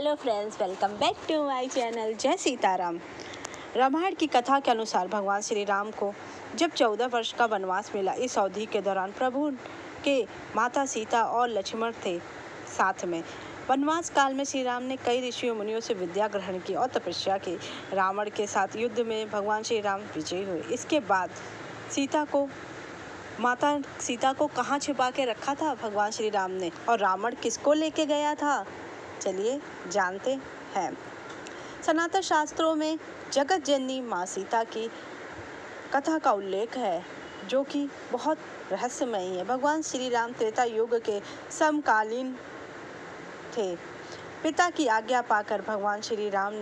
Hello friends, welcome back to my channel. जय सीताराम। रामायण की कथा के अनुसार भगवान श्री राम को जब 14 वर्ष का वनवास मिला, इस अवधि के दौरान प्रभु के माता सीता और लक्ष्मण थे साथ में। वनवास काल में श्री राम ने कई ऋषियों मुनियों से विद्या ग्रहण की और तपस्या की। रावण के साथ युद्ध में भगवान श्री राम विजयी हुए। इसके बाद माता सीता को कहाँ छिपा के रखा था भगवान श्री राम ने, और रावण किसको लेके गया था, चलिए जानते हैं। सनातन शास्त्रों में जगत जननी माँ सीता की कथा का उल्लेख है, जो कि बहुत रहस्यमयी है। भगवान श्री राम त्रेता युग के समकालीन थे। पिता की आज्ञा पाकर भगवान श्री राम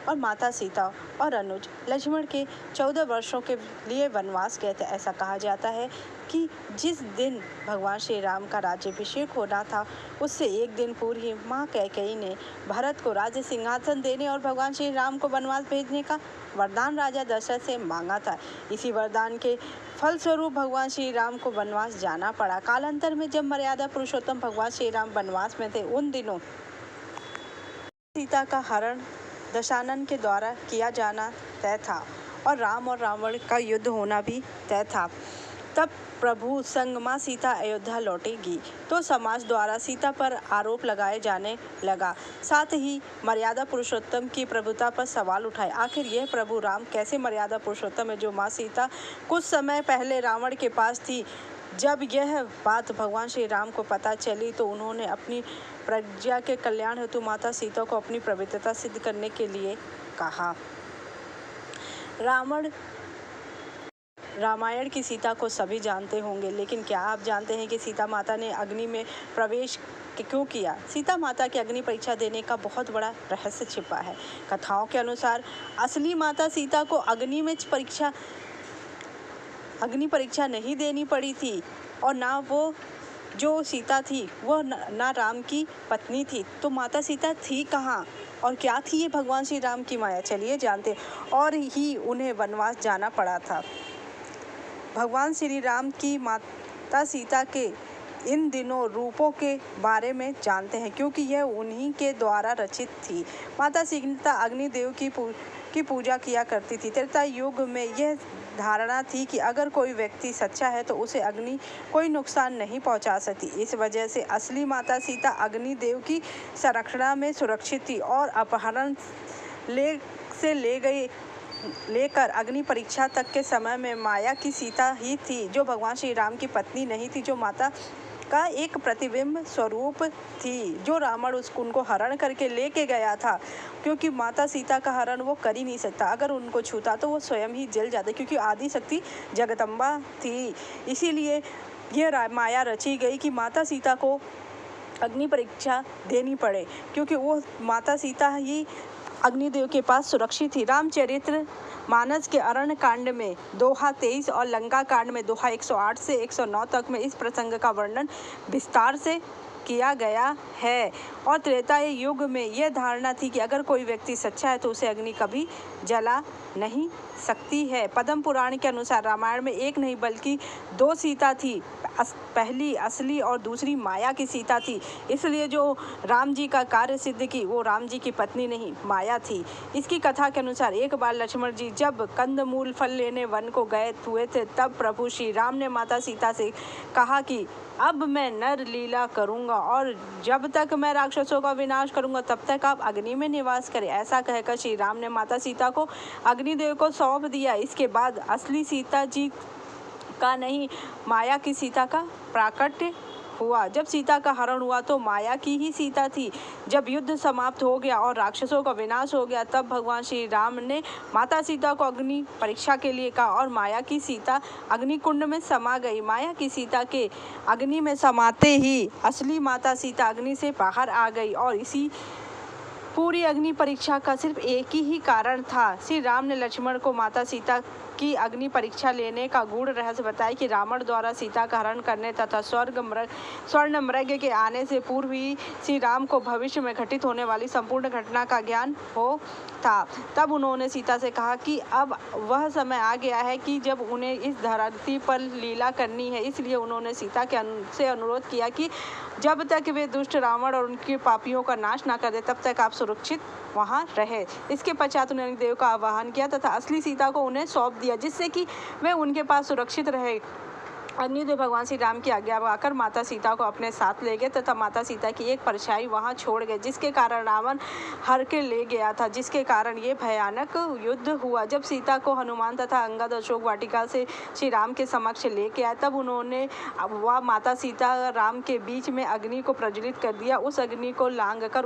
और माता सीता और अनुज लक्ष्मण के 14 वर्षों के लिए वनवास गए थे। ऐसा कहा जाता है कि जिस दिन भगवान श्री राम का राज्याभिषेक होना था, उससे एक दिन पूर्व ही माँ कैकेयी ने भरत को राज्य सिंहासन देने और भगवान श्री राम को वनवास भेजने का वरदान राजा दशरथ से मांगा था। इसी वरदान के फलस्वरूप भगवान श्री राम को वनवास जाना पड़ा। कालांतर में जब मर्यादा पुरुषोत्तम भगवान श्री राम वनवास में थे, उन दिनों सीता का हरण दशानन के द्वारा किया जाना तय था और राम और रावण का युद्ध होना भी तय था। तब प्रभु संग माँ सीता अयोध्या लौटेगी तो समाज द्वारा सीता पर आरोप लगाए जाने लगा। साथ ही मर्यादा पुरुषोत्तम की प्रभुता पर सवाल उठाए। आखिर यह प्रभु राम कैसे मर्यादा पुरुषोत्तम है, जो माँ सीता कुछ समय पहले रावण के पास थी। जब यह बात भगवान श्री राम को पता चली तो उन्होंने अपनी प्रजा के कल्याण हेतु माता सीता को अपनी पवित्रता सिद्ध करने के लिए कहा। रामायण की सीता को सभी जानते होंगे, लेकिन क्या आप जानते हैं कि सीता माता ने अग्नि में प्रवेश क्यों किया? सीता माता की अग्नि परीक्षा देने का बहुत बड़ा रहस्य छिपा है। कथाओं के अनुसार असली माता सीता को अग्नि परीक्षा नहीं देनी पड़ी थी, और ना वो जो सीता थी वह ना राम की पत्नी थी। तो माता सीता थी कहाँ और क्या थी ये भगवान श्री राम की माया? चलिए जानते। और ही उन्हें वनवास जाना पड़ा था। भगवान श्री राम की माता सीता के इन दिनों रूपों के बारे में जानते हैं, क्योंकि यह उन्हीं के द्वारा रचित थी। माता सीता अग्निदेव की पूजा किया करती थी। त्रेता युग में यह धारणा थी कि अगर कोई व्यक्ति सच्चा है तो उसे अग्नि कोई नुकसान नहीं पहुंचा सकती। इस वजह से असली माता सीता अग्निदेव की संरक्षणा में सुरक्षित थी और अपहरण लेकर अग्नि परीक्षा तक के समय में माया की सीता ही थी, जो भगवान श्री राम की पत्नी नहीं थी, जो माता का एक प्रतिबिंब स्वरूप थी, जो रावण उनको हरण करके लेके गया था। क्योंकि माता सीता का हरण वो कर ही नहीं सकता, अगर उनको छूता तो वो स्वयं ही जल जाते, क्योंकि आदि शक्ति जगदम्बा थी। इसीलिए यह माया रची गई कि माता सीता को अग्नि परीक्षा देनी पड़े, क्योंकि वो माता सीता ही अग्निदेव के पास सुरक्षित थी। रामचरित्र मानस के अरण्य कांड में दोहा 23 और लंका कांड में दोहा 108 से 109 तक में इस प्रसंग का वर्णन विस्तार से किया गया है। और त्रेता युग में यह धारणा थी कि अगर कोई व्यक्ति सच्चा है तो उसे अग्नि कभी जला नहीं सकती है। पद्म पुराण के अनुसार रामायण में एक नहीं बल्कि 2 सीता थी। पहली असली और दूसरी माया की सीता थी। इसलिए जो राम जी का कार्य सिद्ध की वो राम जी की पत्नी नहीं, माया थी। इसकी कथा के अनुसार एक बार लक्ष्मण जी जब कंदमूल फल लेने वन को गए हुए थे, तब प्रभु श्री राम ने माता सीता से कहा कि अब मैं नर लीला करूंगा और जब तक मैं राक्षसों का विनाश करूंगा तब तक आप अग्नि में निवास करें। ऐसा कहकर श्री राम ने माता सीता को अग्निदेव को सौंप दिया। इसके बाद असली सीता जी का नहीं, माया की सीता का प्राकट्य हुआ। जब सीता का हरण हुआ तो माया की ही सीता थी। जब युद्ध समाप्त हो गया और राक्षसों का विनाश हो गया, तब भगवान श्री राम ने माता सीता को अग्नि परीक्षा के लिए कहा और माया की सीता अग्नि कुंड में समा गई। माया की सीता के अग्नि में समाते ही असली माता सीता अग्नि से बाहर आ गई, और इसी पूरी अग्नि परीक्षा का सिर्फ एक ही कारण था। श्री राम ने लक्ष्मण को माता सीता की अग्नि परीक्षा लेने का गूढ़ रहस्य बताया कि रावण द्वारा सीता का हरण करने तथा स्वर्ण मृग के आने से पूर्व ही श्री राम को भविष्य में घटित होने वाली संपूर्ण घटना का ज्ञान हो था। तब उन्होंने सीता से कहा कि अब वह समय आ गया है कि जब उन्हें इस धरती पर लीला करनी है। इसलिए उन्होंने सीता से अनुरोध किया कि जब तक वे दुष्ट रावण और उनके पापियों का नाश न कर दे तब तक आप सुरक्षित वहां रहे। इसके पश्चात उन्होंने देव का आवाहन किया तथा असली सीता को उन्हें सौंप दिया, जिससे कि वे उनके पास सुरक्षित रहे। अग्निदेव भगवान श्री राम की आज्ञा पाकर माता सीता को अपने साथ ले गए तथा माता सीता की एक परछाई वहां छोड़ गए, जिसके कारण रावण हर के ले गया था, जिसके कारण ये भयानक युद्ध हुआ। जब सीता को हनुमान तथा अंगद अशोक वाटिका से श्री राम के समक्ष लेके आए, तब उन्होंने वह माता सीता राम के बीच में अग्नि को प्रज्वलित कर दिया। उस अग्नि को लांघकर